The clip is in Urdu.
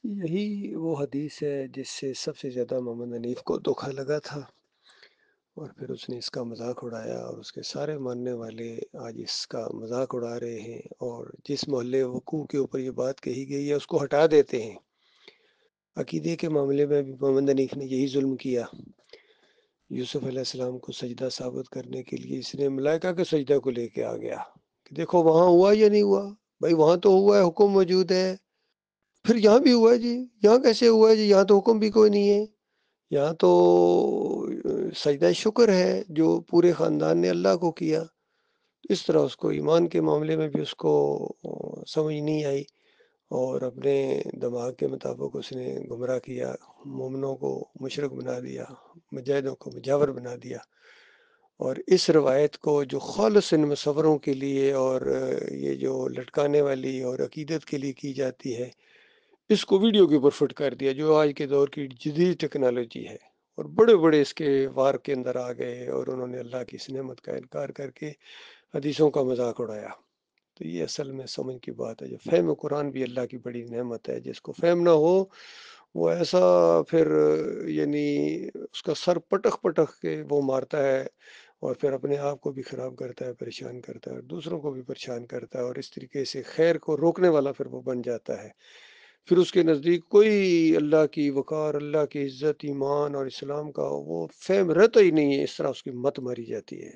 یہی وہ حدیث ہے جس سے سب سے زیادہ محمد حنیف کو دھوکا لگا تھا، اور پھر اس نے اس کا مذاق اڑایا، اور اس کے سارے ماننے والے آج اس کا مذاق اڑا رہے ہیں، اور جس محلے وقوع کے اوپر یہ بات کہی گئی ہے اس کو ہٹا دیتے ہیں۔ عقیدے کے معاملے میں بھی محمد حنیف نے یہی ظلم کیا۔ یوسف علیہ السلام کو سجدہ ثابت کرنے کے لیے اس نے ملائکہ کے سجدہ کو لے کے آ گیا کہ دیکھو وہاں ہوا یا نہیں ہوا، بھائی وہاں تو ہوا ہے، حکم موجود ہے، پھر یہاں بھی ہوا ہے جی، یہاں کیسے ہوا ہے جی، یہاں تو حکم بھی کوئی نہیں ہے، یہاں تو سجدہ شکر ہے جو پورے خاندان نے اللہ کو کیا۔ اس طرح اس کو ایمان کے معاملے میں بھی اس کو سمجھ نہیں آئی، اور اپنے دماغ کے مطابق اس نے گمراہ کیا، مومنوں کو مشرک بنا دیا، مجاہدوں کو مجاور بنا دیا۔ اور اس روایت کو جو خالص ان مصوروں کے لیے اور یہ جو لٹکانے والی اور عقیدت کے لیے کی جاتی ہے، اس کو ویڈیو کے اوپر فٹ کر دیا جو آج کے دور کی جدید ٹیکنالوجی ہے، اور بڑے بڑے اس کے وار کے اندر آ گئے، اور انہوں نے اللہ کی اس نعمت کا انکار کر کے حدیثوں کا مذاق اڑایا۔ تو یہ اصل میں سمجھ کی بات ہے، جو فہم قرآن بھی اللہ کی بڑی نعمت ہے، جس کو فہم نہ ہو وہ ایسا پھر یعنی اس کا سر پٹخ پٹخ کے وہ مارتا ہے، اور پھر اپنے آپ کو بھی خراب کرتا ہے، پریشان کرتا ہے، اور دوسروں کو بھی پریشان کرتا ہے، اور اس طریقے سے خیر کو روکنے والا پھر وہ بن جاتا ہے۔ پھر اس کے نزدیک کوئی اللہ کی وقار، اللہ کی عزت، ایمان اور اسلام کا وہ فہم رہتا ہی نہیں ہے، اس طرح اس کی مت ماری جاتی ہے۔